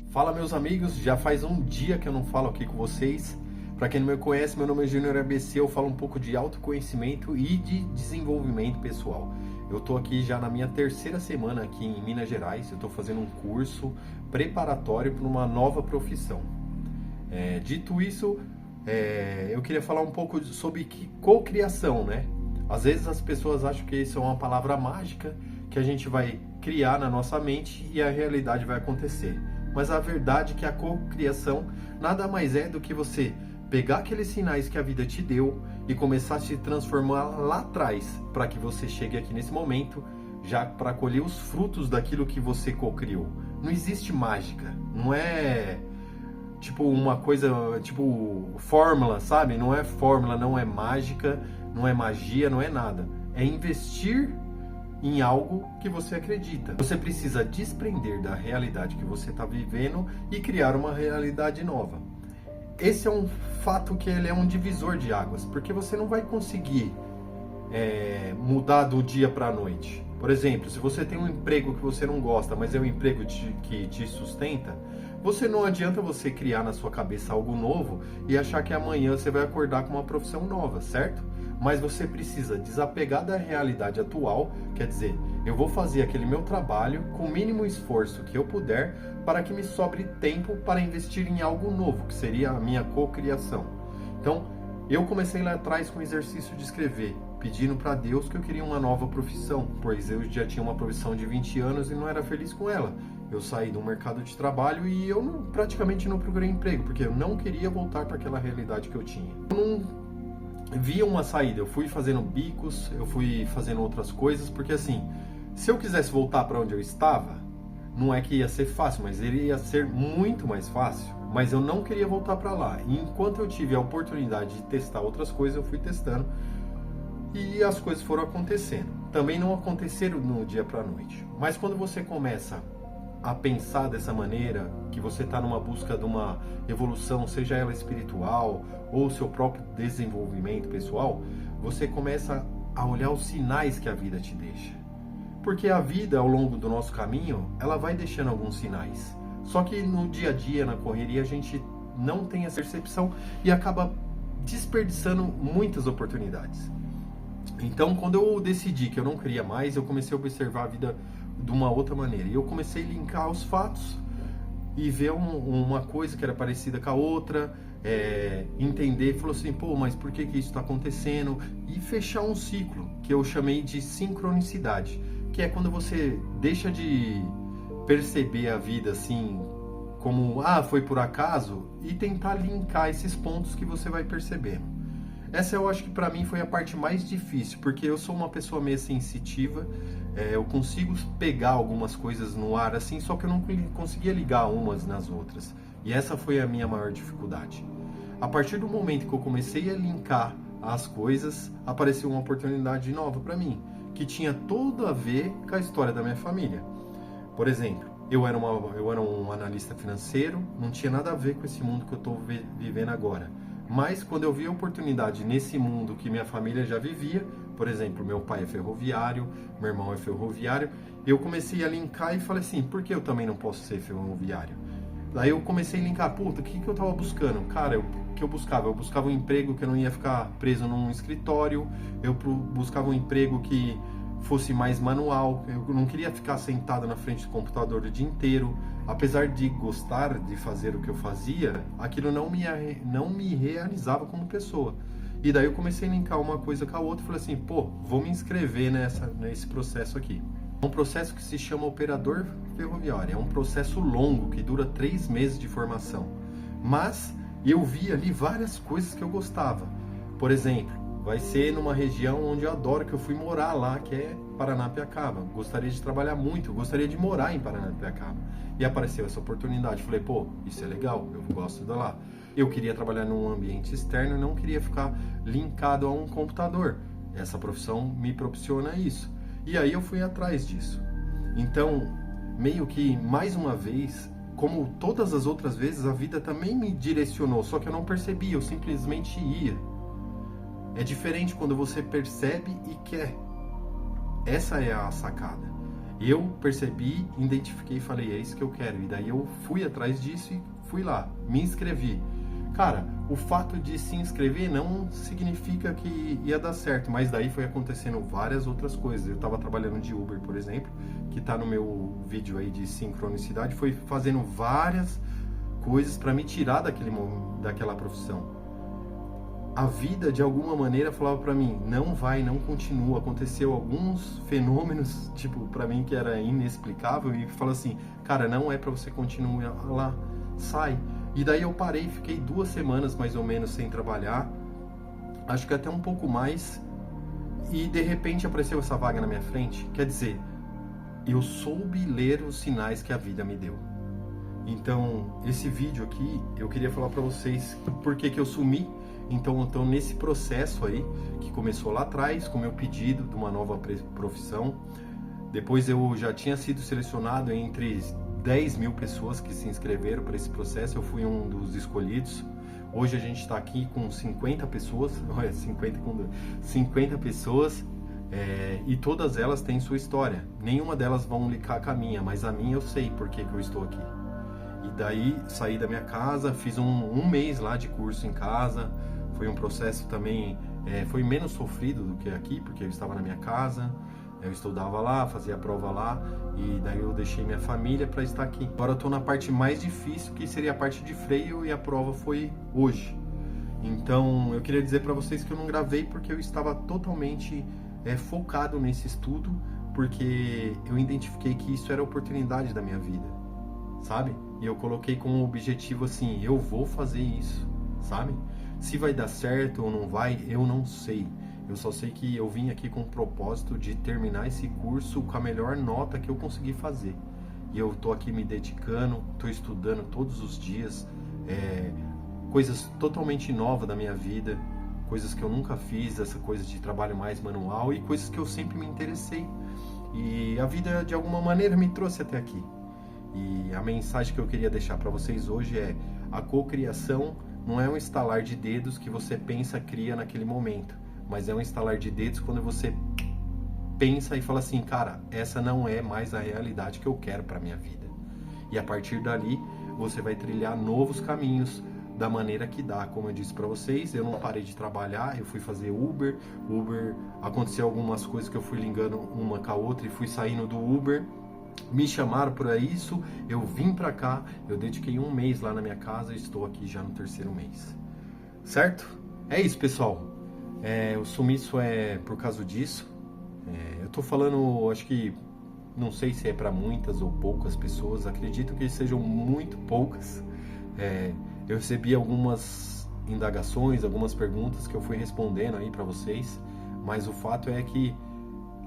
Fala, meus amigos, já faz um dia que eu não falo aqui com vocês. Para quem não me conhece, meu nome é Júnior ABC, eu falo um pouco de autoconhecimento e de desenvolvimento pessoal. Eu estou aqui já na minha terceira semana aqui em Minas Gerais, eu estou fazendo um curso preparatório para uma nova profissão. Dito isso, eu queria falar um pouco sobre cocriação, né? Às vezes as pessoas acham que isso é uma palavra mágica que a gente vai criar na nossa mente e a realidade vai acontecer. Mas a verdade é que a cocriação nada mais é do que você pegar aqueles sinais que a vida te deu e começar a se transformar lá atrás, para que você chegue aqui nesse momento, já para colher os frutos daquilo que você cocriou. Não existe mágica, não é tipo uma coisa, tipo fórmula, sabe? Não é fórmula, não é mágica, não é magia, não é nada. É investir em algo que você acredita. Você precisa desprender da realidade que você está vivendo e criar uma realidade nova. Esse é um fato que ele é um divisor de águas, porque você não vai conseguir mudar do dia para a noite. Por exemplo, se você tem um emprego que você não gosta, mas é um emprego que te sustenta, não adianta você criar na sua cabeça algo novo e achar que amanhã você vai acordar com uma profissão nova, certo? Mas você precisa desapegar da realidade atual, quer dizer, eu vou fazer aquele meu trabalho com o mínimo esforço que eu puder para que me sobre tempo para investir em algo novo, que seria a minha cocriação. Então, eu comecei lá atrás com o exercício de escrever, pedindo para Deus que eu queria uma nova profissão, pois eu já tinha uma profissão de 20 anos e não era feliz com ela. Eu saí do mercado de trabalho e eu praticamente não procurei emprego, porque eu não queria voltar para aquela realidade que eu tinha. Eu não via uma saída, eu fui fazendo bicos, eu fui fazendo outras coisas, porque assim, se eu quisesse voltar para onde eu estava, não é que ia ser fácil, mas ele ia ser muito mais fácil, mas eu não queria voltar para lá. E enquanto eu tive a oportunidade de testar outras coisas, eu fui testando e as coisas foram acontecendo. Também não aconteceram no dia para a noite, mas quando você começa a pensar dessa maneira, que você está numa busca de uma evolução, seja ela espiritual ou seu próprio desenvolvimento pessoal, você começa a olhar os sinais que a vida te deixa. Porque a vida, ao longo do nosso caminho, ela vai deixando alguns sinais. Só que no dia a dia, na correria, a gente não tem essa percepção e acaba desperdiçando muitas oportunidades. Então, quando eu decidi que eu não queria mais, eu comecei a observar a vida de uma outra maneira. E eu comecei a linkar os fatos e ver uma coisa que era parecida com a outra, entender, falou assim, pô, mas por que isso está acontecendo? E fechar um ciclo, que eu chamei de sincronicidade, que é quando você deixa de perceber a vida assim, como, foi por acaso, e tentar linkar esses pontos que você vai percebendo. Essa eu acho que para mim foi a parte mais difícil, porque eu sou uma pessoa meio sensitiva, eu consigo pegar algumas coisas no ar assim, só que eu não conseguia ligar umas nas outras. E essa foi a minha maior dificuldade. A partir do momento que eu comecei a linkar as coisas, apareceu uma oportunidade nova para mim, que tinha tudo a ver com a história da minha família. Por exemplo, eu era um analista financeiro, não tinha nada a ver com esse mundo que eu estou vivendo agora. Mas quando eu vi a oportunidade nesse mundo que minha família já vivia, por exemplo, meu pai é ferroviário, meu irmão é ferroviário, eu comecei a linkar e falei assim, por que eu também não posso ser ferroviário? Daí eu comecei a linkar, o que eu estava buscando? Cara, o que eu buscava? Eu buscava um emprego que eu não ia ficar preso num escritório, eu buscava um emprego que fosse mais manual, eu não queria ficar sentado na frente do computador o dia inteiro. Apesar de gostar de fazer o que eu fazia, aquilo não me realizava como pessoa. E daí eu comecei a linkar uma coisa com a outra e falei assim, vou me inscrever nesse processo aqui. É um processo que se chama operador ferroviário, é um processo longo que dura 3 meses de formação. Mas eu vi ali várias coisas que eu gostava. Por exemplo, vai ser numa região onde eu adoro, que eu fui morar lá, que é Paranapiacaba. Gostaria de trabalhar muito, gostaria de morar em Paranapiacaba. E apareceu essa oportunidade. Falei, isso é legal, eu gosto de lá. Eu queria trabalhar num ambiente externo, não queria ficar linkado a um computador. Essa profissão me proporciona isso. E aí eu fui atrás disso. Então, meio que, mais uma vez, como todas as outras vezes, a vida também me direcionou, só que eu não percebi, eu simplesmente ia. É diferente quando você percebe e quer. Essa é a sacada. Eu percebi, identifiquei e falei, é isso que eu quero. E daí eu fui atrás disso e fui lá, me inscrevi. Cara, o fato de se inscrever não significa que ia dar certo, mas daí foi acontecendo várias outras coisas. Eu estava trabalhando de Uber, por exemplo, que está no meu vídeo aí de sincronicidade, foi fazendo várias coisas para me tirar daquela profissão. A vida, de alguma maneira, falava para mim, não vai, não continua. Aconteceu alguns fenômenos, tipo, para mim que era inexplicável, e falou assim, cara, não é para você continuar lá, sai. E daí eu parei, fiquei 2 semanas mais ou menos sem trabalhar, acho que até um pouco mais, e de repente apareceu essa vaga na minha frente. Quer dizer, eu soube ler os sinais que a vida me deu. Então, esse vídeo aqui, eu queria falar para vocês por que eu sumi. Então, nesse processo aí, que começou lá atrás, com o meu pedido de uma nova profissão, depois eu já tinha sido selecionado entre 10 mil pessoas que se inscreveram para esse processo, eu fui um dos escolhidos. Hoje a gente está aqui com 50 pessoas, 50 pessoas, e todas elas têm sua história. Nenhuma delas vão linkar com a minha, mas a minha eu sei por que eu estou aqui. E daí saí da minha casa, fiz um mês lá de curso em casa. Foi um processo também, foi menos sofrido do que aqui, porque eu estava na minha casa. Eu estudava lá, fazia a prova lá, e daí eu deixei minha família para estar aqui. Agora eu estou na parte mais difícil, que seria a parte de freio, e a prova foi hoje. Então eu queria dizer para vocês que eu não gravei porque eu estava totalmente focado nesse estudo, porque eu identifiquei que isso era a oportunidade da minha vida, sabe? E eu coloquei como objetivo assim, eu vou fazer isso, sabe? Se vai dar certo ou não vai, eu não sei. Eu só sei que eu vim aqui com o propósito de terminar esse curso com a melhor nota que eu consegui fazer. E eu tô aqui me dedicando, tô estudando todos os dias, coisas totalmente novas da minha vida, coisas que eu nunca fiz, essa coisa de trabalho mais manual e coisas que eu sempre me interessei. E a vida, de alguma maneira, me trouxe até aqui. E a mensagem que eu queria deixar para vocês hoje é: a cocriação não é um estalar de dedos que você pensa, cria naquele momento, mas é um estalar de dedos quando você pensa e fala assim, cara, essa não é mais a realidade que eu quero para minha vida. E a partir dali, você vai trilhar novos caminhos da maneira que dá. Como eu disse para vocês, eu não parei de trabalhar, eu fui fazer Uber, aconteceu algumas coisas que eu fui ligando uma com a outra e fui saindo do Uber. Me chamaram para isso, eu vim para cá, eu dediquei 1 mês lá na minha casa e estou aqui já no 3º mês. Certo? É isso, pessoal. O sumiço é por causa disso. Eu tô falando, acho que, não sei se é para muitas ou poucas pessoas, acredito que sejam muito poucas. Eu recebi algumas indagações, algumas perguntas que eu fui respondendo aí para vocês, mas o fato é que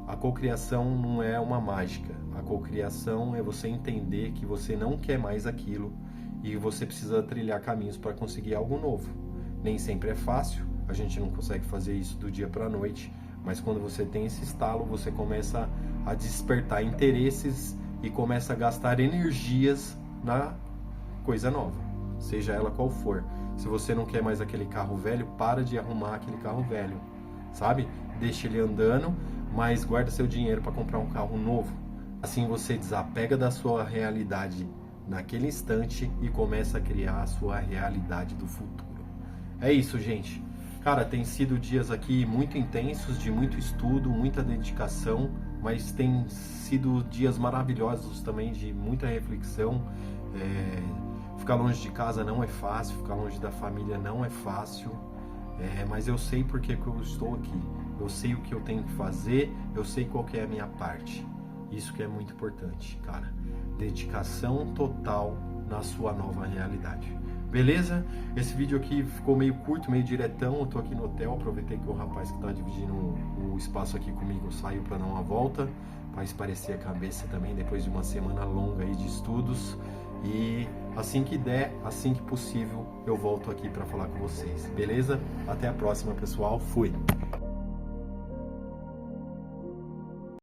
a cocriação não é uma mágica. A cocriação é você entender que você não quer mais aquilo e você precisa trilhar caminhos para conseguir algo novo. Nem sempre é fácil, a gente não consegue fazer isso do dia para a noite, mas quando você tem esse estalo, você começa a despertar interesses e começa a gastar energias na coisa nova, seja ela qual for. Se você não quer mais aquele carro velho, para de arrumar aquele carro velho, sabe? Deixa ele andando, mas guarda seu dinheiro para comprar um carro novo. Assim você desapega da sua realidade naquele instante e começa a criar a sua realidade do futuro. É isso, gente. Cara, tem sido dias aqui muito intensos, de muito estudo, muita dedicação, mas tem sido dias maravilhosos também, de muita reflexão. Ficar longe de casa não é fácil, ficar longe da família não é fácil, mas eu sei por que eu estou aqui. Eu sei o que eu tenho que fazer, eu sei qual que é a minha parte. Isso que é muito importante, cara. Dedicação total na sua nova realidade. Beleza? Esse vídeo aqui ficou meio curto, meio diretão. Eu tô aqui no hotel, aproveitei que o rapaz que tá dividindo o espaço aqui comigo saiu para dar uma volta, para espairecer a cabeça também, depois de uma semana longa aí de estudos. E assim que der, assim que possível, eu volto aqui para falar com vocês. Beleza? Até a próxima, pessoal. Fui!